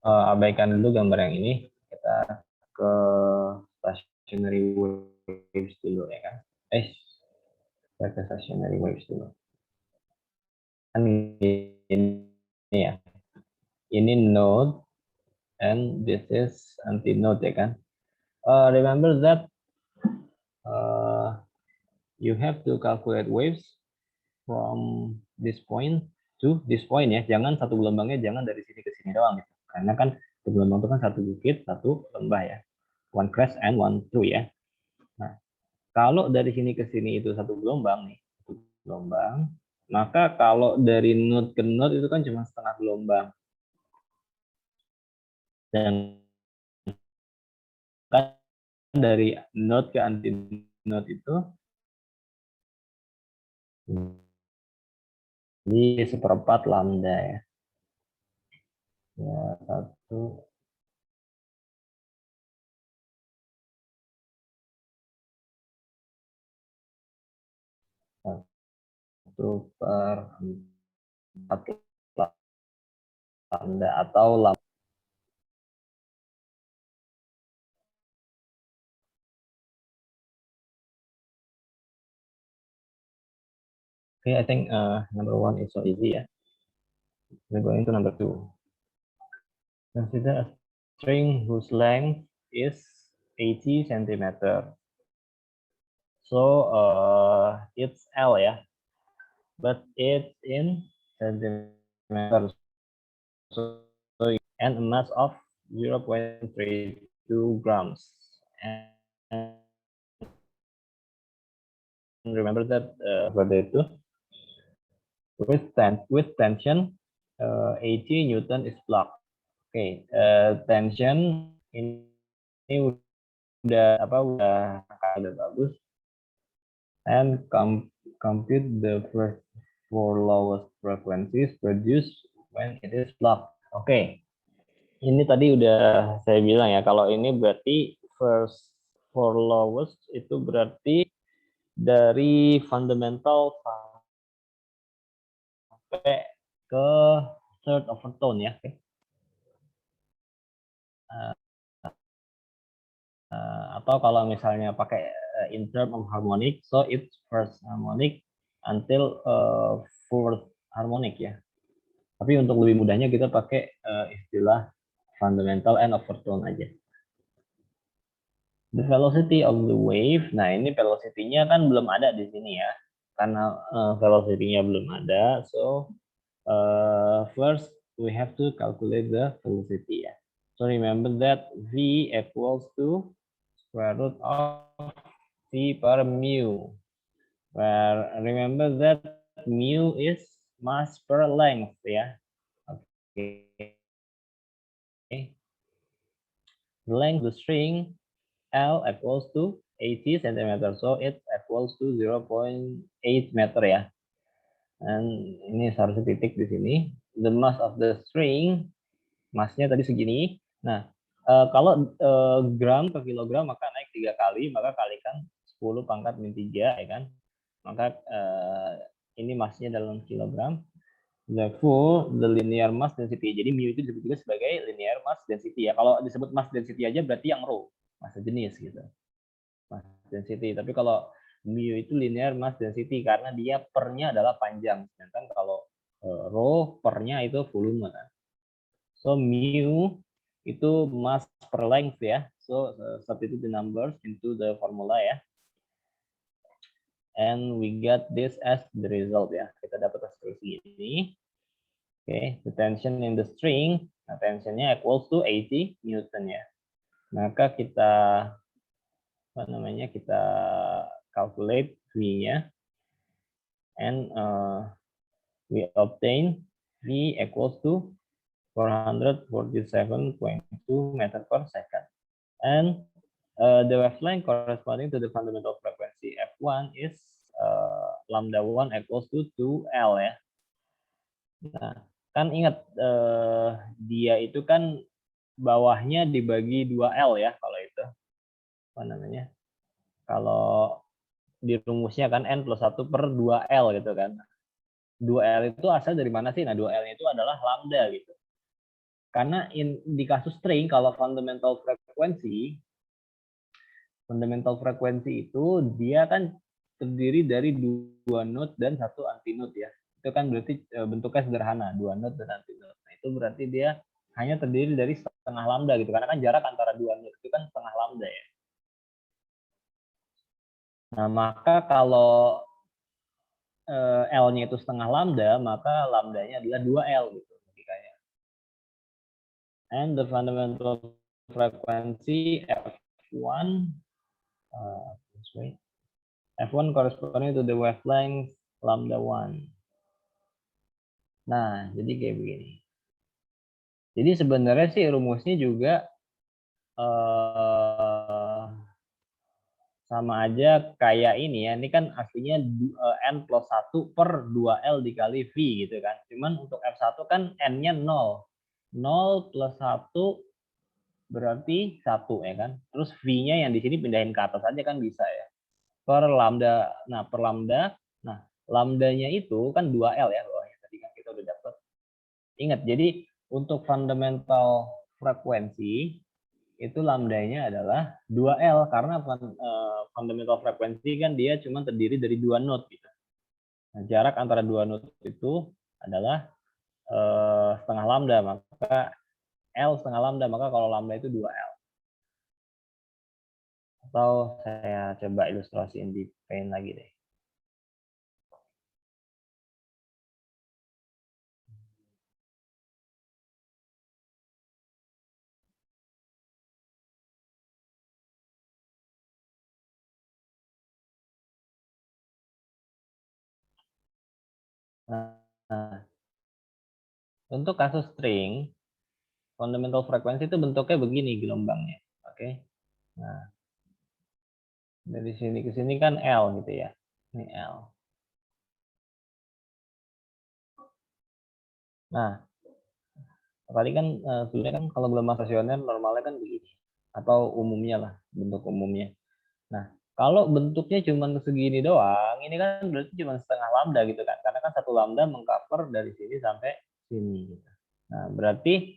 abaikan dulu gambar yang ini, kita ke stationary waves dulu ya kan. Kita ke stationary waves dulu. Kan ini ya. Ini node and this is antinode ya kan. Remember that you have to calculate waves from this point to this point ya. Jangan satu gelombangnya jangan dari sini ke sini doang gitu. Karena kan satu gelombang itu kan satu bukit, satu lembah ya. One crest and one through ya. Nah, kalau dari sini ke sini itu satu gelombang nih, satu gelombang, maka kalau dari node ke node itu kan cuma setengah gelombang. Dan kan dari node ke anti node itu ini seperempat lambda ya. Ya, satu per 4 lambda atau lambda. Okay, I think number 1 is so easy ya. We're going to number 2. Consider a string whose length is 80 centimeter. So it's L ya, but it's in centimeters. So and a mass of 0.32 grams. And remember that seperti itu. With tension 80 Newton is blocked. Oke, tension ini udah bagus. And compute the first 4 lowest frequencies produced when it is blocked. Oke. Ini tadi udah saya bilang ya, kalau ini berarti first 4 lowest itu berarti dari fundamental sampai ke third overtone ya. Atau kalau misalnya pakai in term of harmonic, so it's first harmonic until fourth harmonic ya. Tapi untuk lebih mudahnya kita pakai istilah fundamental and overtone aja. The velocity of the wave, nah ini velocity-nya kan belum ada di sini ya. Karena velocity-nya belum ada, so first we have to calculate the velocity ya. So remember that V equals to square root of V per mu. Where remember that mu is mass per length ya. Oke. The length of the string L equals to 80 cm. So it equals to 0.8 meter ya. Dan ini seharusnya titik di sini. The mass of the string, massnya tadi segini. Nah, kalau gram ke kilogram maka naik 3 kali, maka kalikan 10 pangkat min 3 ya kan. Maka ini massnya dalam kilogram. Therefore, the linear mass density. Jadi mu itu disebut juga sebagai linear mass density ya. Kalau disebut mass density aja berarti yang rho, massa jenis gitu. Mass density. Tapi kalau mu itu linear mass density karena dia pernya adalah panjang. Sedangkan kalau rho pernya itu volume. So mu itu mass per length ya. So substitute the numbers into the formula ya. And we get this as the result ya. Kita dapat hasil ini. Oke, the tension in the string, nah tensionnya equals to 80 Newton ya. Maka kita kita calculate V-nya, and we obtain V equals to 447.2 meter per second. And the wavelength corresponding to the fundamental frequency F1 is lambda 1 equals to 2L ya. Nah, kan ingat dia itu kan bawahnya dibagi 2L ya kalau itu. Kalau di rumusnya kan N plus 1 per 2L gitu kan. 2L itu asal dari mana sih? Nah, 2L itu adalah lambda gitu. Karena di kasus string, kalau fundamental frekuensi itu dia kan terdiri dari dua node dan satu antinode ya. Itu kan berarti bentuknya sederhana, dua node dan antinode. Nah, itu berarti dia hanya terdiri dari setengah lambda gitu, karena kan jarak antara dua node itu kan setengah lambda ya. Nah, maka kalau L-nya itu setengah lambda, maka lambdanya adalah 2L gitu. And the fundamental frequency F1 F1 corresponding to the wavelength lambda 1. Nah, jadi kayak begini. Jadi sebenarnya sih rumusnya juga sama aja kayak ini ya. Ini kan aslinya N plus 1 per 2L dikali V gitu kan. Cuman untuk F1 kan N-nya 0. 0 plus 1 berarti 1 ya kan. Terus V-nya yang di sini pindahin ke atas aja kan bisa ya. Per lambda. Nah, per lambda. Nah, lambdanya itu kan 2L ya. Tadi kan kita udah dapat. Ingat, jadi untuk fundamental frekuensi itu lambdanya adalah 2L karena fundamental frekuensi kan dia cuma terdiri dari dua node gitu. Nah, jarak antara dua node itu adalah setengah lambda, maka L setengah lambda, maka kalau lambda itu 2L. Atau saya coba ilustrasiin di Paint lagi deh. Nah, untuk kasus string, fundamental frekuensi itu bentuknya begini gelombangnya. Oke. Nah, dari sini ke sini kan L gitu ya. Ini L. Nah, tadi kan sebenarnya kan kalau gelombang stasioner normalnya kan begini. Atau umumnya lah, bentuk umumnya. Nah, kalau bentuknya cuma segini doang, ini kan berarti cuma setengah lambda gitu kan. Karena kan satu lambda mengcover dari sini sampai sini. Nah, berarti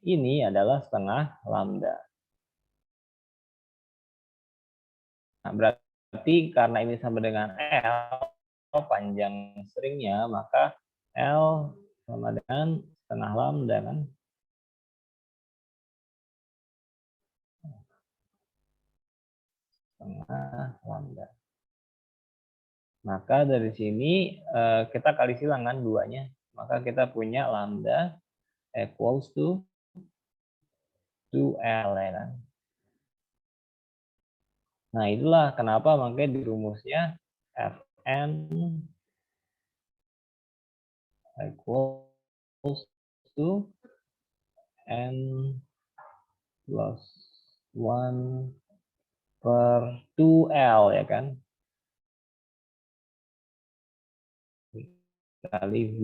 ini adalah setengah lambda. Nah, berarti karena ini sama dengan L, panjang stringnya, maka L sama dengan setengah lambda kan. Setengah lambda. Maka dari sini kita kali silang kan duanya. Maka kita punya lambda equals to 2L ya kan. Nah, itulah kenapa makanya di rumusnya Fn equals to N plus 1 per 2L ya kan. Kali V.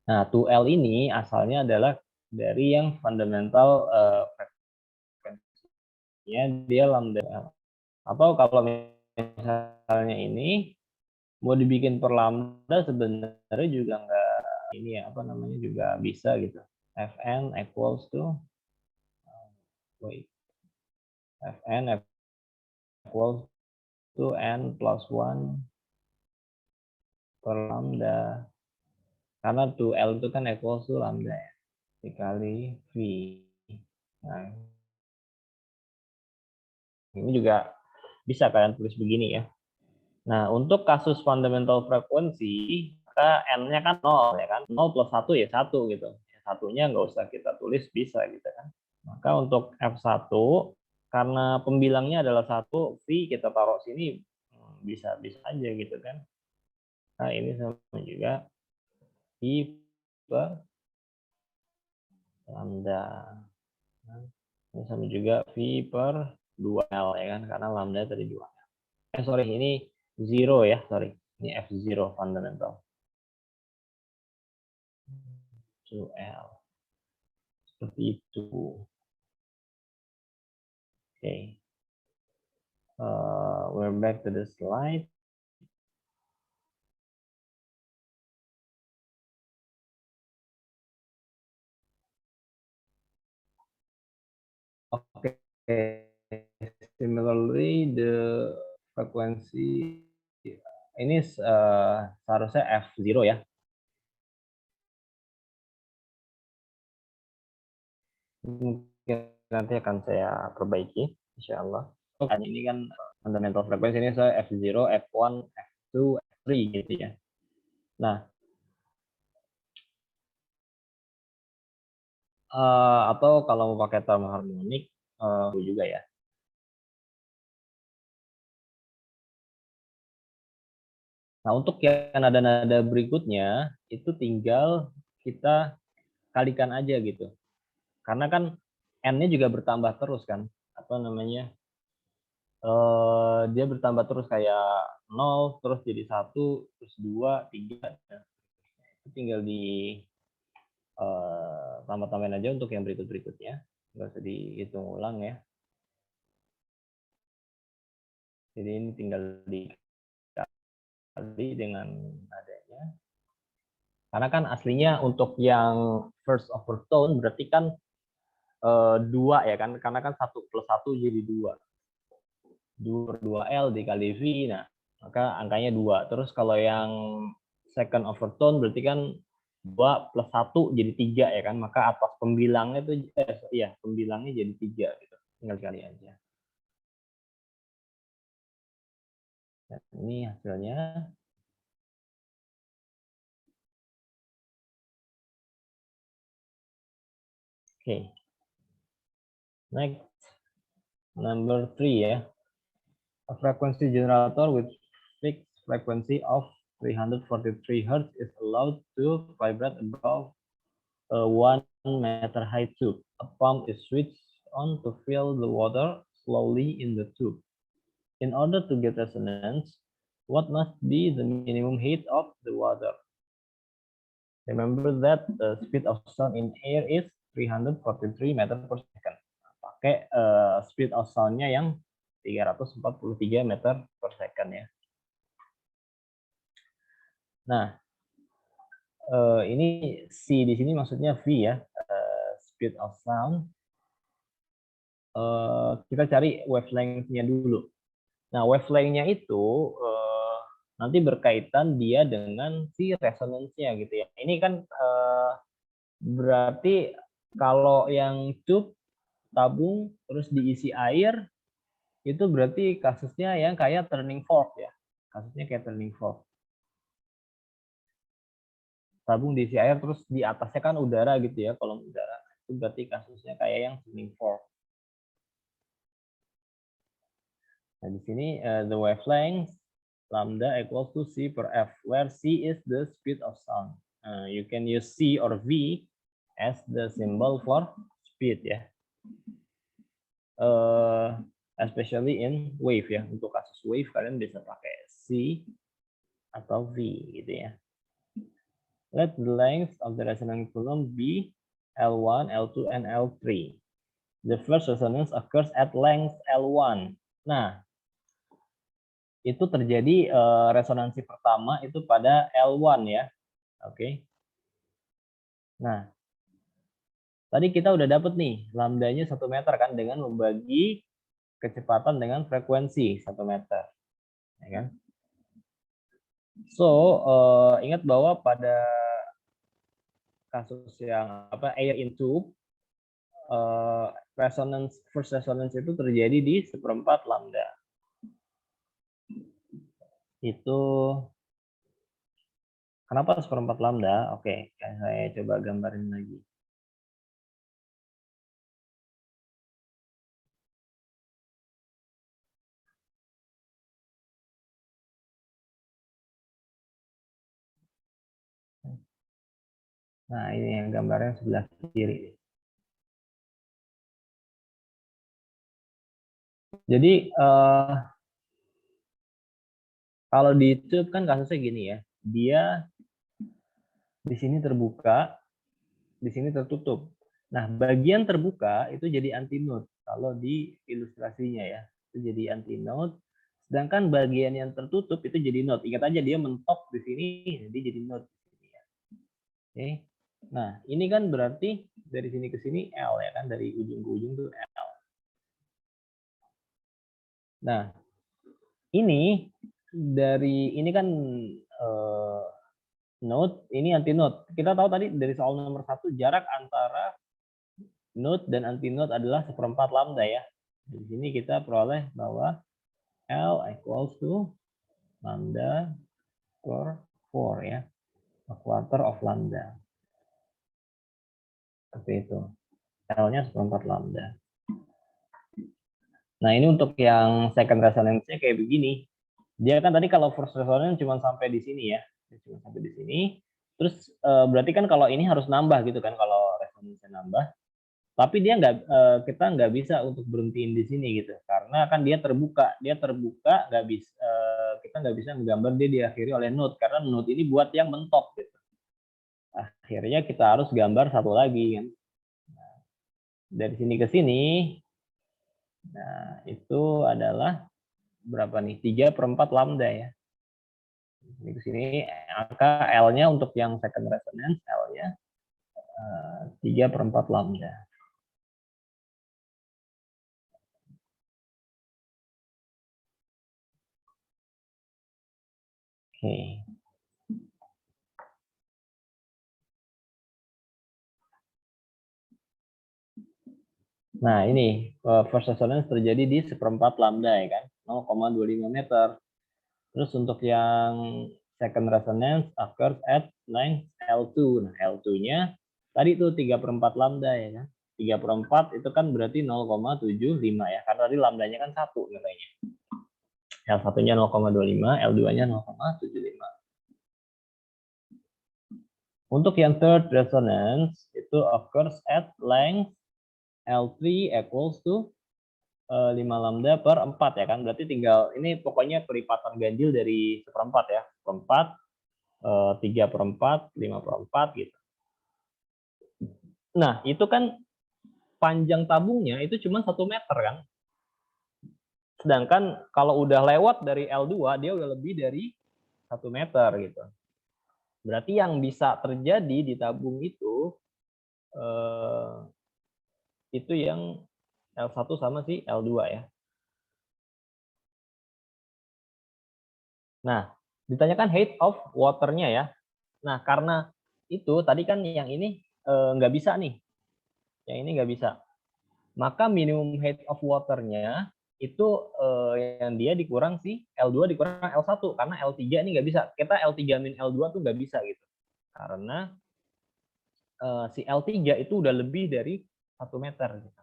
Nah, 2L ini asalnya adalah dari yang fundamental frekuensinya dia lambda L. Atau kalau misalnya ini mau dibikin per lambda sebenarnya juga enggak ini ya apa namanya juga bisa gitu. Fn equals to Fn equals to N plus 1 per lambda. Karena 2L itu kan equals to lambda ya. Dikali V. Nah, ini juga bisa kalian tulis begini ya. Nah, untuk kasus fundamental frekuensi, maka N-nya kan 0 ya kan. 0 plus 1 ya 1 gitu. Satunya nggak usah kita tulis, bisa gitu kan. Maka untuk F1, karena pembilangnya adalah 1, V kita taruh sini, bisa-bisa aja gitu kan. Nah, ini sama juga V per lambda. Nah, ini sama juga V per 2L ya kan, karena lambda tadi 2. Sorry, ini 0 ya, sorry. Ini F0 fundamental. 2L. Seperti itu. Okay. We're back to the slide. Similarly, the frequency ini seharusnya F0 ya. Mungkin nanti akan saya perbaiki, insya Allah. Ini kan fundamental frekuensi, ini saya F0, F1, F2, F3 gitu ya. Nah, atau kalau mau pakai term harmonik juga ya. Nah, untuk yang nada-nada berikutnya itu tinggal kita kalikan aja gitu. Karena kan n-nya juga bertambah terus kan. Apa namanya? Dia bertambah terus kayak 0, terus jadi 1, terus 2, 3. Itu tinggal di tambah-tambahin aja untuk yang berikut-berikutnya. Nggak usah dihitung ulang ya. Jadi ini tinggal dikali dengan adanya. Karena kan aslinya untuk yang first overtone berarti kan 2 ya kan, karena kan 1 plus 1 jadi 2. 2L dikali V, nah maka angkanya 2. Terus kalau yang second overtone berarti kan 2 plus 1 jadi 3 ya kan, maka atas pembilangnya itu pembilangnya jadi 3 gitu. Tinggal kali aja. Nah, ini hasilnya. Oke. Next, number 3 ya. A frequency generator with fixed frequency of 343 Hz is allowed to vibrate above a 1 meter high tube. A pump is switched on to fill the water slowly in the tube. In order to get resonance, what must be the minimum height of the water? Remember that the speed of sound in air is 343 meter per second. Pakai speed of sound-nya yang 343 meter per second ya. Nah, ini C di sini maksudnya V ya, speed of sound. Kita cari wavelength-nya dulu. Nah, wavelength-nya itu nanti berkaitan dia dengan si resonance-nya gitu ya. Ini kan berarti kalau yang tube tabung terus diisi air itu berarti kasusnya yang kayak turning fork ya. Kasusnya kayak turning fork. Tabung diisi air terus di atasnya kan udara gitu ya, kolom udara. Itu berarti kasusnya kayak yang turning fork. Nah, di sini the wavelength lambda equals to C per F, where C is the speed of sound. You can use C or V as the symbol for speed ya. Especially in wave ya. Untuk kasus wave kalian bisa pakai C atau V gitu ya. Let the length of the resonant column be L1, L2, and L3. The first resonance occurs at length L1. Nah, itu terjadi resonansi pertama itu pada L1 ya. Oke. Nah, tadi kita udah dapet nih lambdanya 1 meter kan dengan membagi kecepatan dengan frekuensi 1 meter. Ya kan? So, ingat bahwa pada kasus yang air in tube, first resonance itu terjadi di 1/4 lambda. Itu kenapa 1/4 lambda? Oke, saya coba gambarin lagi. Nah, ini yang gambarnya sebelah kiri. Jadi, kalau di tube kan kasusnya gini ya. Dia di sini terbuka, di sini tertutup. Nah, bagian terbuka itu jadi antinode kalau di ilustrasinya ya. Itu jadi antinode. Sedangkan bagian yang tertutup itu jadi node. Ingat aja dia mentok di sini, jadi jadi node di sini ya. Oke. Nah, ini kan berarti dari sini ke sini L ya kan, dari ujung ke ujung tuh L. Nah, ini ini kan node, ini antinode. Kita tahu tadi dari soal nomor 1 jarak antara node dan antinode adalah 1/4 lambda ya. Di sini kita peroleh bahwa L equals to lambda per 4 ya. A quarter of lambda. Seperti itu. L-nya 1/4 lambda. Nah, ini untuk yang second resonance-nya kayak begini. Dia kan tadi kalau first resonance cuma sampai di sini ya. Cuma sampai di sini. Terus berarti kan kalau ini harus nambah gitu kan kalau resonance nambah. Tapi dia kita nggak bisa untuk berhentiin di sini gitu. Karena kan dia terbuka nggak bisa kita nggak bisa menggambar dia diakhiri oleh node karena node ini buat yang mentok gitu. Akhirnya kita harus gambar satu lagi kan. Nah, dari sini ke sini, nah itu adalah berapa nih? 3/4 lambda ya. Ini ke sini angka L-nya untuk yang second resonance L-nya 3/4 lambda. Oke. Nah, ini first resonance terjadi di 1/4 lambda ya kan, 0,25 meter. Terus untuk yang second resonance occurs at length L2. Nah, L2-nya tadi tuh 3/4 lambda ya kan. 3/4 itu kan berarti 0,75 ya, karena tadi lambdanya kan 1 nilainya. L1-nya 0,25, L2-nya 0,75. Untuk yang third resonance itu occurs at length L3 equals to 5 lambda per 4 ya kan. Berarti tinggal ini pokoknya pelipatan ganjil dari 1/4 ya. 1/4, 3/4, 5/4 gitu. Nah, itu kan panjang tabungnya itu cuma 1 meter kan. Sedangkan kalau udah lewat dari L2 dia udah lebih dari 1 meter gitu. Berarti yang bisa terjadi di tabung itu yang L1 sama si L2 ya. Nah, ditanyakan height of water-nya ya. Nah, karena itu tadi kan yang ini nggak bisa nih. Yang ini nggak bisa. Maka minimum height of water-nya itu yang dia dikurang si L2 dikurang L1 karena L3 ini nggak bisa. Kita L3 min L2 tuh nggak bisa gitu. Karena si L3 itu udah lebih dari 1 meter gitu.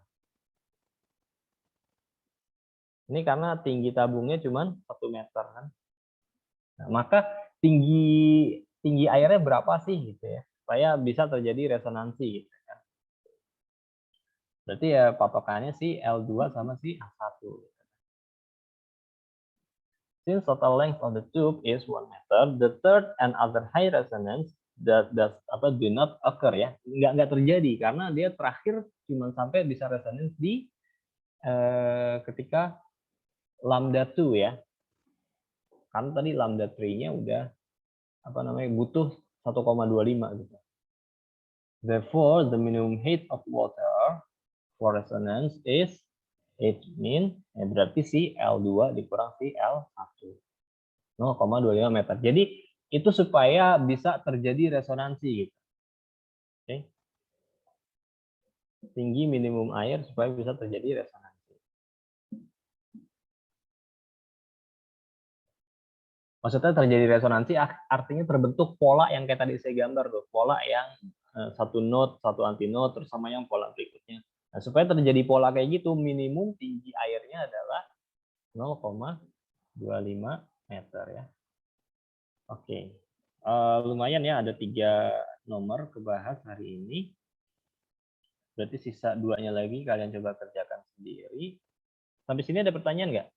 Ini karena tinggi tabungnya cuma 1 meter kan. Nah, maka tinggi airnya berapa sih gitu ya? Supaya bisa terjadi resonansi gitu kan. Berarti ya patokannya si L2 sama si A1. Since total length of the tube is 1 meter, the third and other high resonance do not occur ya, nggak terjadi karena dia terakhir cuma sampai bisa resonance di ketika lambda 2 ya, kan tadi lambda 3-nya udah butuh 1,25 gitu. Therefore, the minimum height of water for resonance is H min, berarti si L2 dikurang si L1. 0,25 meter. Jadi itu supaya bisa terjadi resonansi gitu. Oke. Tinggi minimum air supaya bisa terjadi resonansi. Maksudnya terjadi resonansi artinya terbentuk pola yang kayak tadi saya gambar tuh, pola yang satu node, satu antinode, terus sama yang pola berikutnya. Nah, supaya terjadi pola kayak gitu, minimum tinggi airnya adalah 0,25 meter ya. Oke. Lumayan ya, ada 3 nomor kebahas hari ini. Berarti sisa 2-nya lagi kalian coba kerjakan sendiri. Sampai sini ada pertanyaan nggak?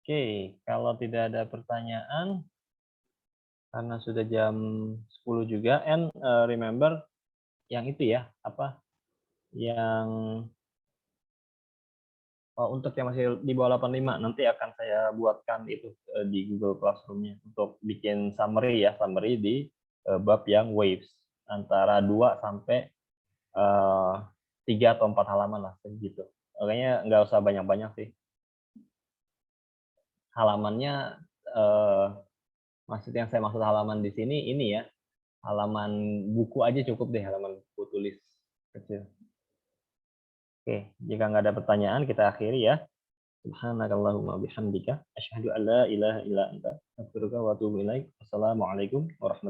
Oke, kalau tidak ada pertanyaan, karena sudah jam 10 juga, and remember yang itu ya, yang Untuk yang masih di bawah 85 nanti akan saya buatkan itu di Google Classroom-nya untuk bikin summary ya, summary di bab yang waves antara 2 sampai 3 atau 4 halaman lah segitu. Kayaknya nggak usah banyak-banyak sih. Halamannya maksud yang saya maksud halaman di sini ini ya, halaman buku aja cukup deh, halaman buku tulis kecil. Oke, jika nggak ada pertanyaan kita akhiri ya. Subhanakallahumma bihamdika asyhadu an la ilaha illa anta astaghfiruka wa atubu ilaik. Wassalamualaikum warahmatullahi